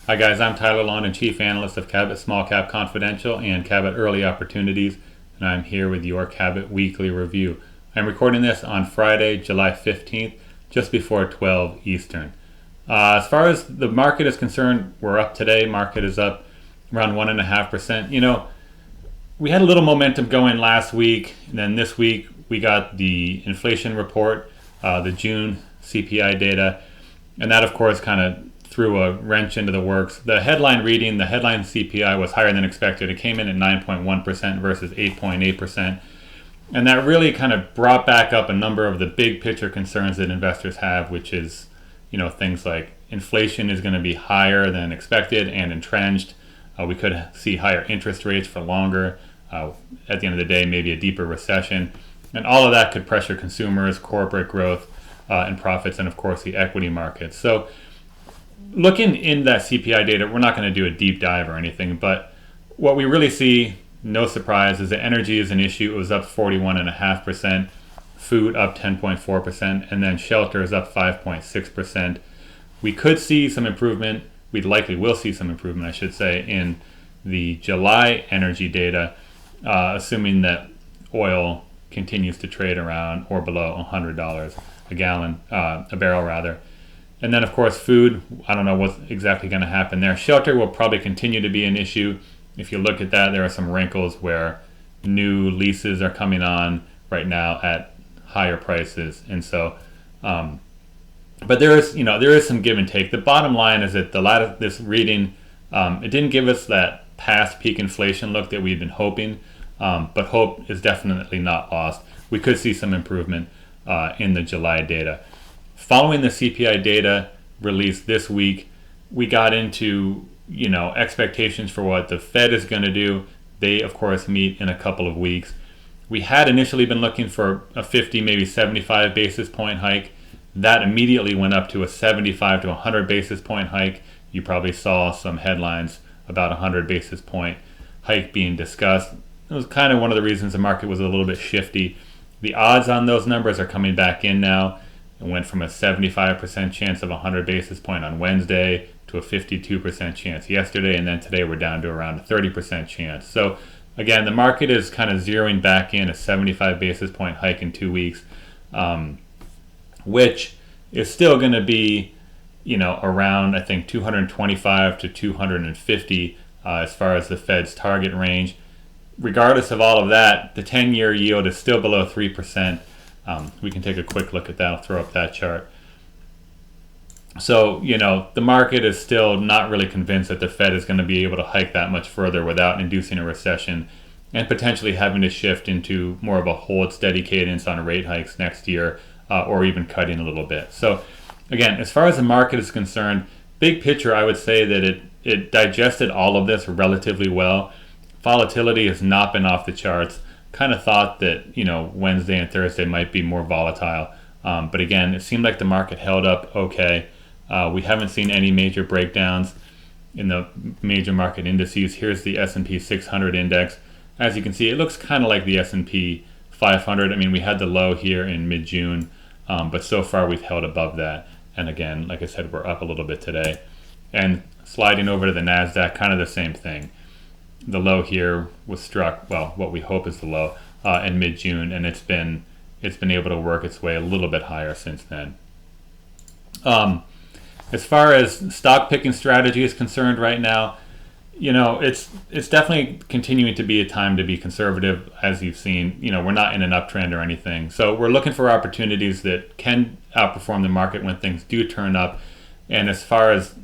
Hi guys, I'm Tyler Laundon, Chief Analyst of Cabot Small Cap Confidential and Cabot Early Opportunities, and I'm here with your Cabot Weekly Review. I'm recording this on Friday, July 15th, just before 12 Eastern. As far as the market is concerned, we're up today. Market is up around 1.5%. You know, we had a little momentum going last week, and then this week we got the inflation report, the June CPI data, and that of course kind of threw a wrench into the works. The headline reading, the headline CPI was higher than expected. It came in at 9.1% versus 8.8%. And that really kind of brought back up a number of the big picture concerns that investors have, which is, you know, things like inflation is going to be higher than expected and entrenched. We could see higher interest rates for longer. At the end of the day, maybe a deeper recession. And all of that could pressure consumers, corporate growth, and profits, and of course the equity markets. So looking in that CPI data, we're not going to do a deep dive or anything, but what we really see, no surprise, is that energy is an issue. It was up 41.5%, food up 10.4%, and then shelter is up 5.6%. We could see some improvement. We likely will see some improvement, I should say, in the July energy data, assuming that oil continues to trade around or below $100 a gallon, a barrel rather. And then, of course, food, I don't know what's exactly going to happen there. Shelter will probably continue to be an issue. If you look at that, there are some wrinkles where new leases are coming on right now at higher prices. And so, but there is some give and take. The bottom line is that this reading, it didn't give us that past peak inflation look that we've been hoping, but hope is definitely not lost. We could see some improvement in the July data. Following the CPI data released this week, we got into, expectations for what the Fed is going to do. They, of course, meet in a couple of weeks. We had initially been looking for a 50, maybe 75 basis point hike. That immediately went up to a 75 to 100 basis point hike. You probably saw some headlines about a 100 basis point hike being discussed. It was kind of one of the reasons the market was a little bit shifty. The odds on those numbers are coming back in now. It went from a 75% chance of 100 basis point on Wednesday to a 52% chance yesterday, and then today we're down to around a 30% chance. So again, the market is kind of zeroing back in a 75 basis point hike in 2 weeks, which is still going to be, around, I think, 225 to 250 as far as the Fed's target range. Regardless of all of that, the 10-year yield is still below 3%. We can take a quick look at that. I'll throw up that chart. So, the market is still not really convinced that the Fed is going to be able to hike that much further without inducing a recession and potentially having to shift into more of a hold steady cadence on rate hikes next year, or even cutting a little bit. So, again, as far as the market is concerned, big picture, I would say that it digested all of this relatively well. Volatility has not been off the charts. Kind of thought that Wednesday and Thursday might be more volatile, but again, it seemed like the market held up okay. We haven't seen any major breakdowns in the major market indices. Here's the S&P 600 index. As you can see, it looks kind of like the S&P 500. I mean, we had the low here in mid-June, but so far we've held above that. And again, like I said, we're up a little bit today. And sliding over to the NASDAQ, kind of the same thing. The low here was struck, well, what we hope is the low, in mid-June, and it's been able to work its way a little bit higher since then. As far as stock picking strategy is concerned right now, it's definitely continuing to be a time to be conservative, as you've seen. We're not in an uptrend or anything, so we're looking for opportunities that can outperform the market when things do turn up. And as far as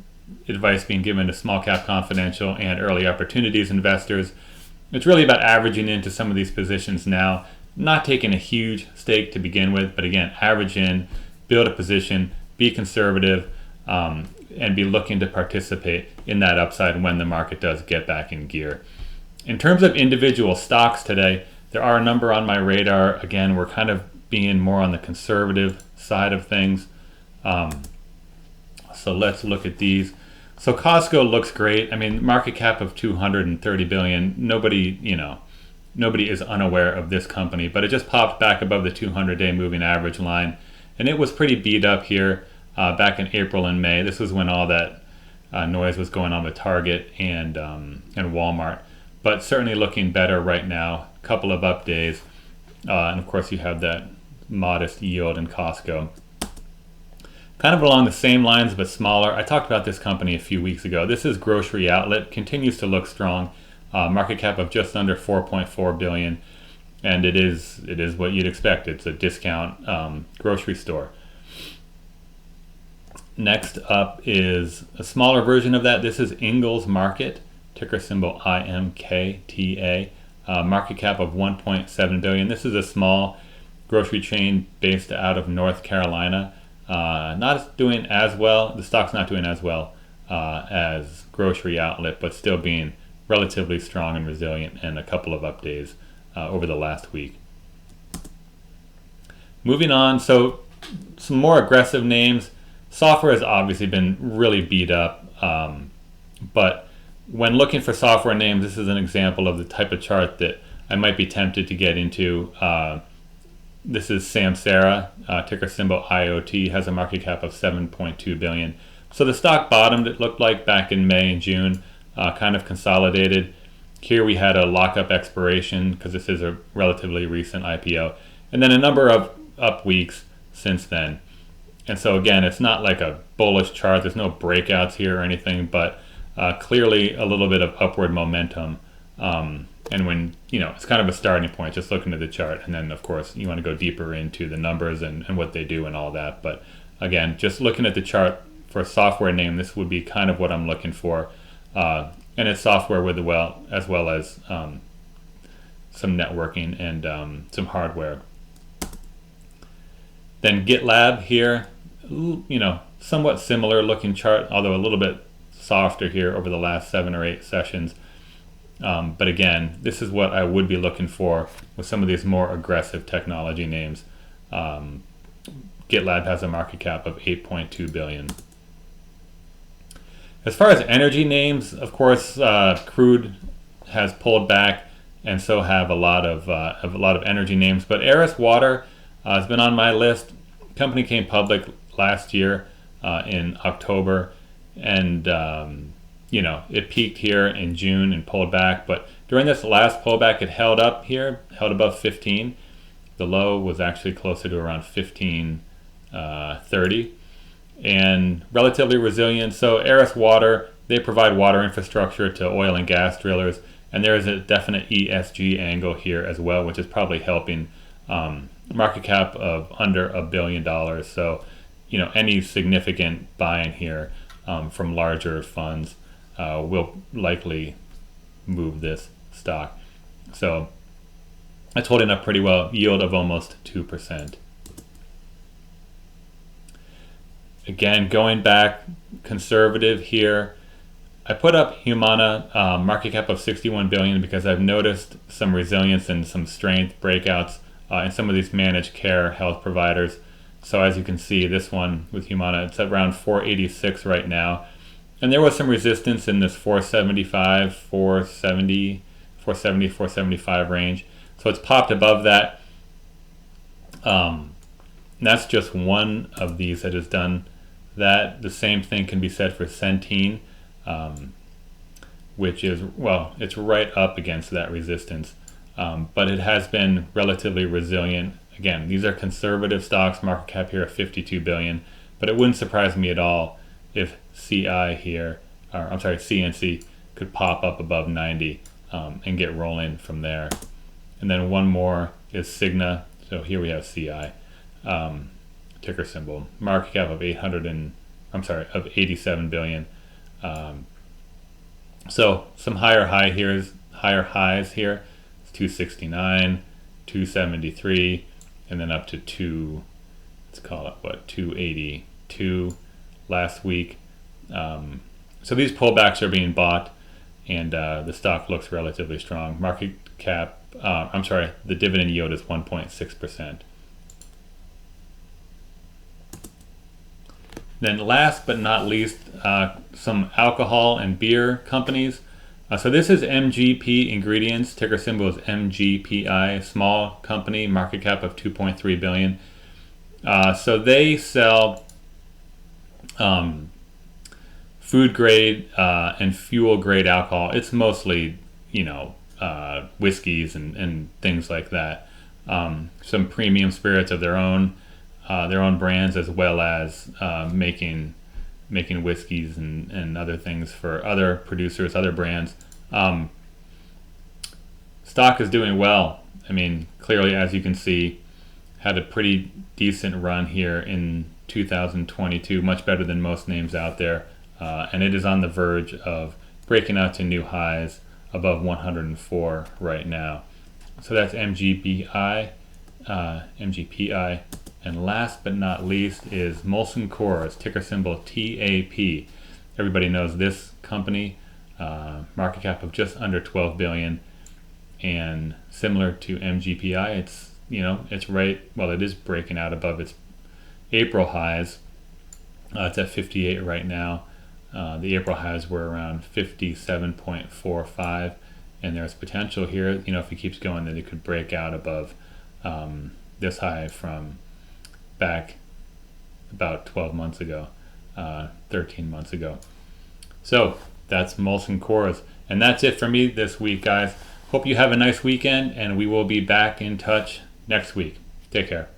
advice being given to small cap confidential and early opportunities investors, it's really about averaging into some of these positions now, not taking a huge stake to begin with, but again, average in, build a position, be conservative, and be looking to participate in that upside when the market does get back in gear. In terms of individual stocks today, there are a number on my radar. Again, we're kind of being more on the conservative side of things. So let's look at these. So Costco looks great. I mean, market cap of $230 billion. Nobody is unaware of this company, but it just popped back above the 200-day moving average line, and it was pretty beat up here back in April and May. This was when all that noise was going on with Target and Walmart, but certainly looking better right now. A couple of up days, and of course you have that modest yield in Costco. Kind of along the same lines but smaller. I talked about this company a few weeks ago. This is Grocery Outlet. Continues to look strong. Market cap of just under 4.4 billion, and it is what you'd expect. It's a discount grocery store. Next up is a smaller version of that. This is Ingles Market, ticker symbol IMKTA. Market cap of 1.7 billion. This is a small grocery chain based out of North Carolina. Not doing as well. The stock's not doing as well as Grocery Outlet, but still being relatively strong and resilient, and a couple of up days over the last week. Moving on, so some more aggressive names. Software has obviously been really beat up, but when looking for software names, this is an example of the type of chart that I might be tempted to get into. This is Samsara, ticker symbol IOT, has a market cap of 7.2 billion. So the stock bottomed, it looked like, back in May and June, kind of consolidated. Here we had a lockup expiration because this is a relatively recent IPO, and then a number of up weeks since then. And so again, it's not like a bullish chart. There's no breakouts here or anything, but clearly a little bit of upward momentum. And when, it's kind of a starting point, just looking at the chart. And then, of course, you want to go deeper into the numbers and what they do and all that. But again, just looking at the chart for a software name, this would be kind of what I'm looking for. And it's software with as well as some networking and some hardware. Then GitLab here, somewhat similar looking chart, although a little bit softer here over the last 7 or 8 sessions. But again, this is what I would be looking for with some of these more aggressive technology names. GitLab has a market cap of 8.2 billion. As far as energy names, of course, crude has pulled back, and so have a lot of energy names. But ARIS Water has been on my list. Company came public last year in October, and it peaked here in June and pulled back. But during this last pullback, it held up here, held above 15. The low was actually closer to around 15.30, and relatively resilient. So ARIS Water, they provide water infrastructure to oil and gas drillers, and there is a definite ESG angle here as well, which is probably helping. Market cap of under $1 billion. So, any significant buying here from larger funds will likely move this stock. So it's holding up pretty well, yield of almost 2%. Again, going back conservative here, I put up Humana, market cap of 61 billion, because I've noticed some resilience and some strength breakouts in some of these managed care health providers. So as you can see, this one with Humana, it's around 486 right now. And there was some resistance in this 475, 475 range. So it's popped above that. That's just one of these that has done that. The same thing can be said for Centene, which is, it's right up against that resistance. But it has been relatively resilient. Again, these are conservative stocks, market cap here of 52 billion, but it wouldn't surprise me at all if CNC could pop up above 90 and get rolling from there. And then one more is Cigna. So here we have CI, ticker symbol, market cap of 87 billion. So some higher highs here. 269, 273, and then up to 282 last week. So these pullbacks are being bought, and the stock looks relatively strong. Market cap, the dividend yield is 1.6%. Then last but not least, some alcohol and beer companies. So this is MGP Ingredients, ticker symbol is MGPI, small company, market cap of 2.3 billion. So they sell food grade and fuel grade alcohol. It's mostly, whiskeys and things like that. Some premium spirits of their own brands, as well as making whiskeys and other things for other producers, other brands. Stock is doing well. I mean, clearly, as you can see, had a pretty decent run here in 2022, much better than most names out there. And it is on the verge of breaking out to new highs above 104 right now. So that's MGPI. And last but not least is Molson Coors, ticker symbol TAP. Everybody knows this company, market cap of just under 12 billion, and similar to MGPI, it's right, well, it is breaking out above its April highs. It's at 58 right now. The April highs were around 57.45, and there's potential here, if it keeps going, that it could break out above this high from back about 12 months ago, 13 months ago. So that's Molson Coors. And that's it for me this week, guys. Hope you have a nice weekend, and we will be back in touch next week. Take care.